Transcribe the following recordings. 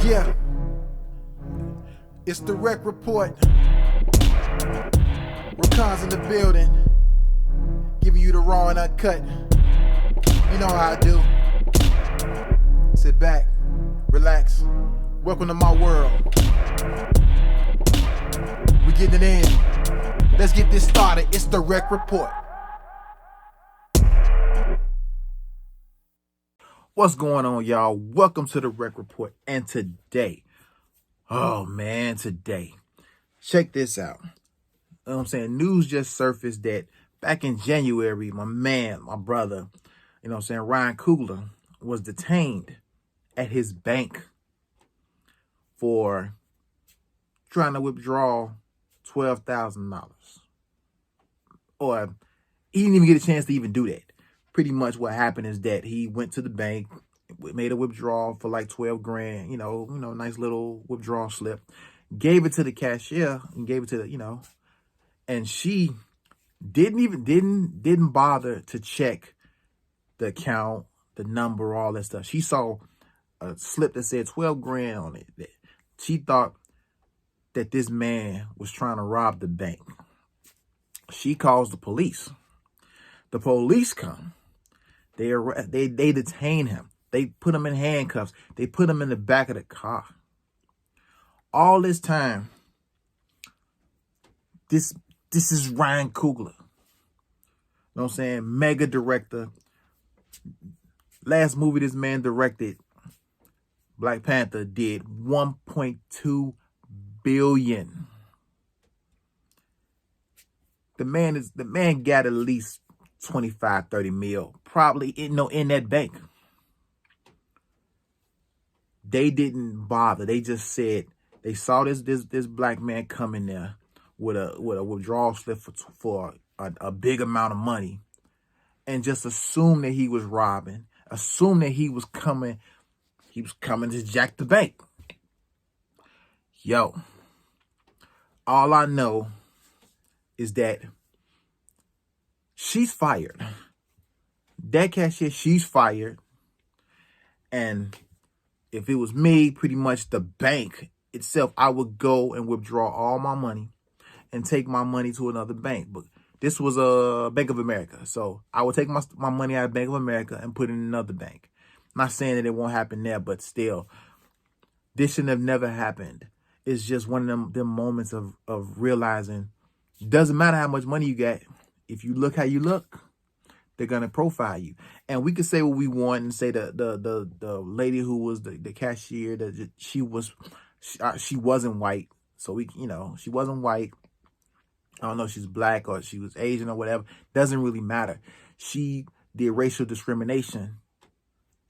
Yeah, it's the REKK Report. Rakon's in the building, giving you the raw and uncut. You know how I do. Sit back, relax. Welcome to my world. We getting it in. Let's get this started. It's the REKK Report. What's going on, y'all? Welcome to the REKK Report. And today, today, check this out. You know what I'm saying? News just surfaced that back in January, my brother, Ryan Coogler was detained at his bank for trying to withdraw $12,000. Or he didn't even get a chance to even do that. Pretty much what happened is that he went to the bank, made a withdrawal for like 12 grand, nice little withdrawal slip, gave it to the cashier and gave it to the, and she didn't bother to check the account, the number, all that stuff. She saw a slip that said 12 grand on it. She thought that this man was trying to rob the bank. She calls the police. The police come. They detain him. They put him in handcuffs. They put him in the back of the car. All this time, this is Ryan Coogler. You know what I'm saying? Mega director. Last movie this man directed, Black Panther, did $1.2 billion. The man got at least 25, 30 mil, probably in that bank. They didn't bother. They just said they saw this black man come in there with a withdrawal slip for a big amount of money, and just assumed that he was robbing, assumed that he was coming to jack the bank. Yo, all I know is that she's fired. That cashier, she's fired. And if it was me, pretty much the bank itself, I would go and withdraw all my money and take my money to another bank. But this was a Bank of America. So I would take my money out of Bank of America and put it in another bank. I'm not saying that it won't happen there, but still, this shouldn't have never happened. It's just one of them moments of realizing doesn't matter how much money you got. If you look how you look, they're gonna profile you. And we could say what we want and say the lady who was the cashier, that she wasn't white. So she wasn't white. I don't know if she's black or she was Asian or whatever. Doesn't really matter. She did racial discrimination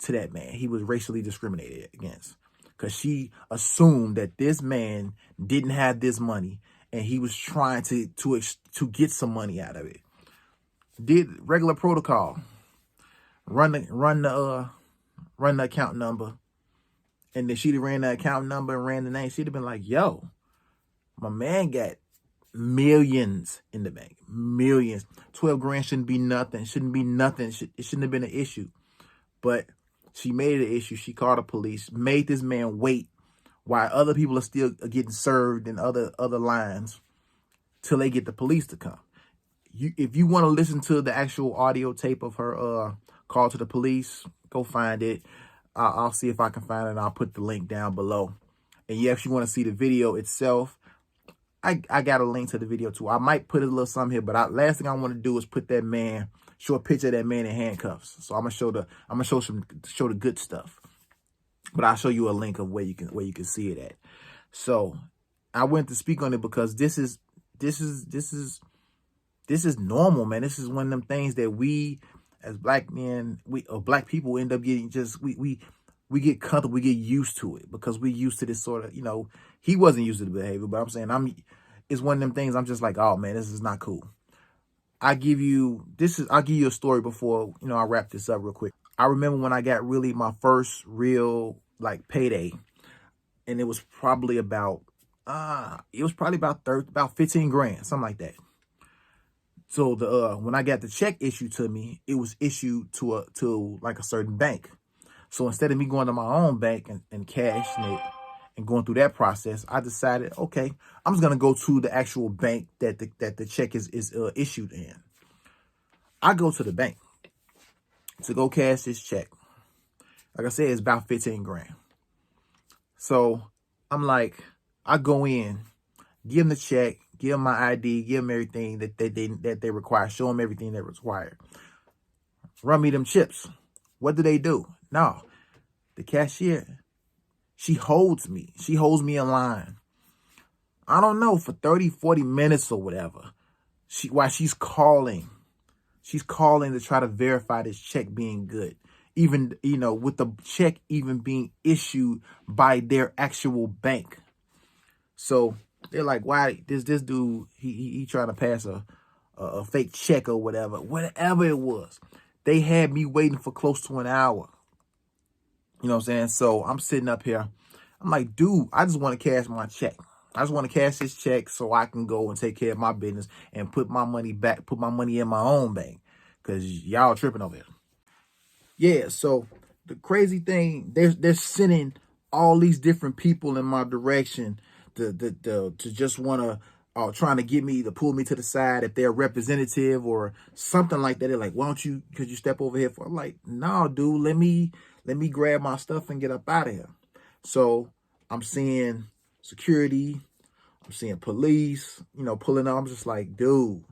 to that man. He was racially discriminated against because she assumed that this man didn't have this money and he was trying to get some money out of it. Did regular protocol, run the account number, and then she'd have ran the account number and ran the name. She'd have been like, "Yo, my man got millions in the bank, millions. 12 grand shouldn't be nothing. Shouldn't be nothing. It shouldn't have been an issue." But she made it an issue. She called the police, made this man wait while other people are still getting served in other lines till they get the police to come. If you want to listen to the actual audio tape of her call to the police, go find it. I'll see if I can find it, and I'll put the link down below. And if you want to see the video itself, I got a link to the video too. I might put a little something here, but last thing I want to do is put that man, show a picture of that man in handcuffs. So I'm gonna show the good stuff. But I'll show you a link of where you can see it at. So I went to speak on it because this is normal, man. This is one of them things that we as black men, black people end up getting we get comfortable, we get used to it because we used to this sort of, he wasn't used to the behavior, but I'm saying it's one of them things I'm just like, oh man, this is not cool. I'll give you a story before, I wrap this up real quick. I remember when I got really my first real payday, and it was probably about 15 grand, something like that. So when I got the check issued to me, it was issued to a certain bank. So instead of me going to my own bank and cashing it and going through that process, I decided, okay, I'm just gonna go to the actual bank that the check is issued in. I go to the bank to go cash this check. Like I said, it's about 15 grand. So I'm like, I go in, give them the check, give them my ID, give them everything that they require, show them everything they require. Run me them chips. What do? No, the cashier, she holds me. She holds me in line. I don't know, for 30, 40 minutes or whatever. While she's calling to try to verify this check being good. Even, with the check even being issued by their actual bank. So they're like, why this dude, he trying to pass a fake check or whatever it was. They had me waiting for close to an hour. You know what I'm saying? So I'm sitting up here. I'm like, dude, I just want to cash my check. I just want to cash this check so I can go and take care of my business and put my money back, put my money in my own bank. Because y'all tripping over here. Yeah, so the crazy thing, they're sending all these different people in my direction to just want to trying to get me to pull me to the side if they're a representative or something like that. They're like, could you step over here? I'm like, no, dude, let me grab my stuff and get up out of here. So I'm seeing security, I'm seeing police, pulling up. I'm just like, dude,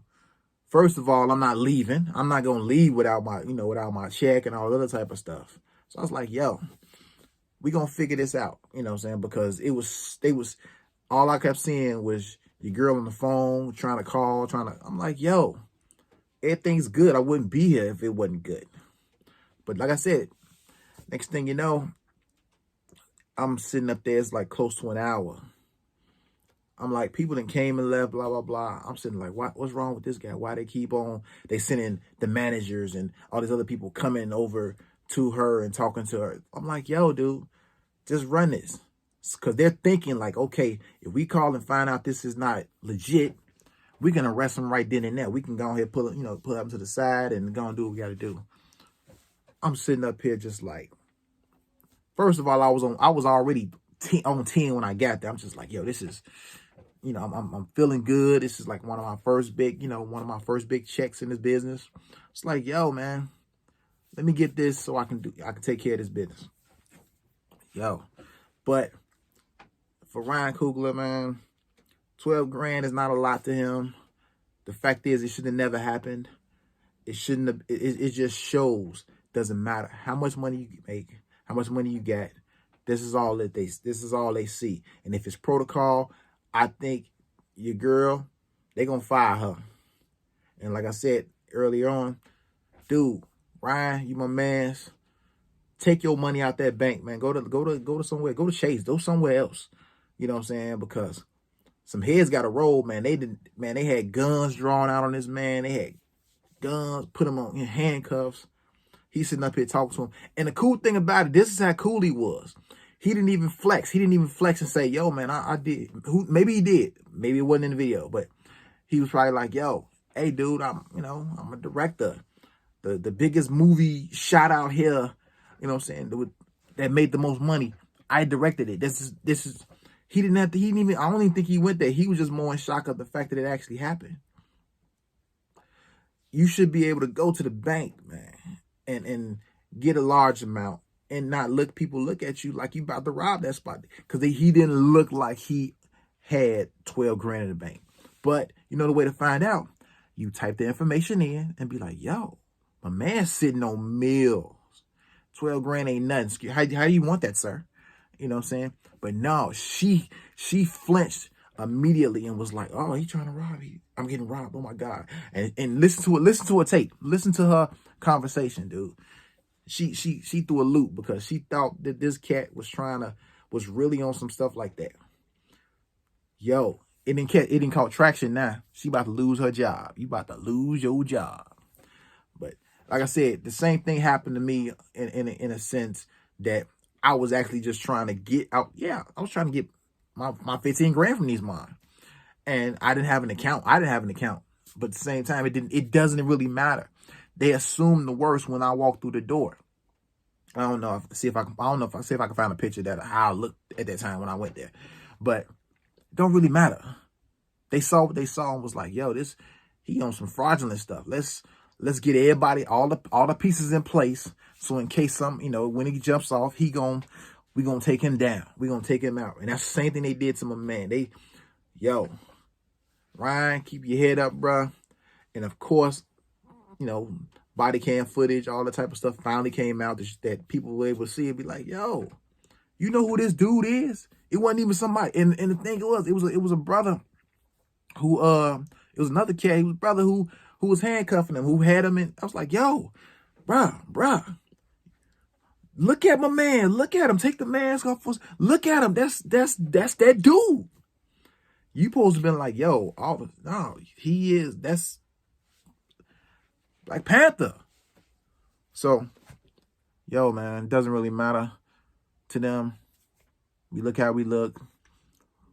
first of all, I'm not leaving. I'm not going to leave without my check and all other type of stuff. So I was like, yo, we going to figure this out. You know what I'm saying? Because all I kept seeing was your girl on the phone trying to call, I'm like, yo, everything's good. I wouldn't be here if it wasn't good. But like I said, next thing you know, I'm sitting up there. It's like close to an hour. I'm like, people that came and left, blah, blah, blah. I'm sitting like, what's wrong with this guy? Why they sending the managers and all these other people coming over to her and talking to her. I'm like, yo, dude, just run this. Because they're thinking like, okay, if we call and find out this is not legit, we can arrest them right then and there. We can go ahead, pull them to the side and go and do what we got to do. I'm sitting up here just like, first of all, I was already on 10 when I got there. I'm just like, yo, this is, I'm feeling good. This is like one of my first big checks in this business. It's like, yo, man, let me get this so I can take care of this business. Yo, but for Ryan Coogler, man, 12 grand is not a lot to him. The fact is, it should have never happened. It shouldn't have. It just shows. Doesn't matter how much money you make, how much money you get. This is all they see. And if it's protocol, I think your girl, they gonna fire her. And like I said earlier on, dude, Ryan, you my mans. Take your money out that bank, man. Go to somewhere. Go to Chase. Go somewhere else. You know what I'm saying? Because some heads got to roll, man. They had guns drawn out on this man. They had guns, put him on handcuffs. He's sitting up here talking to him. And the cool thing about it, this is how cool he was. He didn't even flex. He didn't even flex and say, yo, man, I did. Maybe he did. Maybe it wasn't in the video, but he was probably like, yo, hey, dude, I'm a director. The biggest movie shot out here, you know what I'm saying, that made the most money. I directed it. This is, I don't even think he went there. He was just more in shock of the fact that it actually happened. You should be able to go to the bank, man, and get a large amount and not people look at you like you about to rob that spot. Because he didn't look like he had 12 grand in the bank. But you know the way to find out? You type the information in and be like, yo, my man's sitting on meals. 12 grand ain't nothing. How do you want that, sir? You know what I'm saying? But no, she flinched immediately and was like, oh, he trying to rob me. I'm getting robbed. Oh my God. And listen to a tape. Listen to her conversation, dude. She threw a loop because she thought that this cat was really on some stuff like that. Yo, it didn't call traction now. She about to lose her job. You about to lose your job. But like I said, the same thing happened to me in a sense that I was actually just trying to get out. Yeah, I was trying to get my 15 grand from these mine. And I didn't have an account. But at the same time, it doesn't really matter. They assumed the worst when I walked through the door. I don't know if see if I can find a picture that how I looked at that time when I went there. But it don't really matter. They saw what they saw and was like, yo, he on some fraudulent stuff. Let's get everybody, all the pieces in place. So in case when he jumps off, we gonna take him down. We gonna take him out. And that's the same thing they did to my man. Ryan, keep your head up, bruh. And of course, body cam footage, all that type of stuff finally came out that people were able to see and be like, yo, you know who this dude is? It wasn't even somebody. And the thing it was a brother who it was another cat, he was a brother who was handcuffing him, who had him, and I was like, yo, bruh, look at my man, look at him, take the mask off, look at him, that's that dude. You supposed to have been like, yo, that's Black Panther. So, yo, man, it doesn't really matter to them. We look how we look.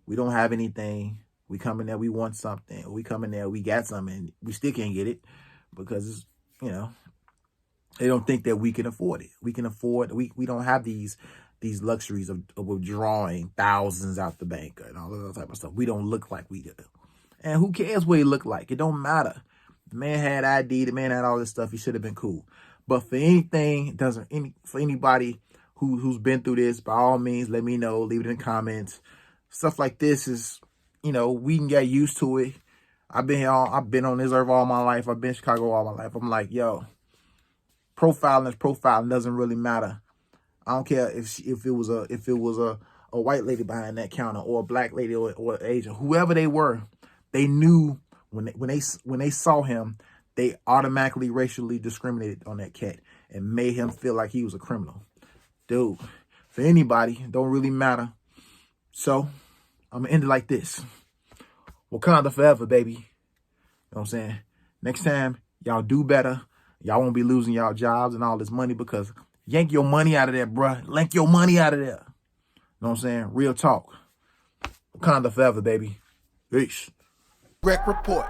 We don't have anything. We come in there, we want something. We come in there, we got something. We still can't get it because, they don't think that we can afford it. We can afford, we don't have these luxuries of withdrawing thousands out the bank and all that type of stuff. We don't look like we do. And who cares what he look like? It don't matter. The man had ID. The man had all this stuff. He should have been cool. But for anything, for anybody who's been through this, by all means, let me know. Leave it in the comments. Stuff like this is, we can get used to it. I've been on this earth all my life. I've been in Chicago all my life. I'm like, yo, profiling doesn't really matter. I don't care if it was a white lady behind that counter or a black lady or Asian, whoever they were. They knew when they saw him, they automatically racially discriminated on that cat and made him feel like he was a criminal. Dude, for anybody, it don't really matter. So I'm gonna end it like this. Wakanda forever, baby. You know what I'm saying? Next time, y'all do better. Y'all won't be losing y'all jobs and all this money because yank your money out of there, bruh. Yank your money out of there. You know what I'm saying? Real talk. Wakanda forever, baby. Peace. REKK Report.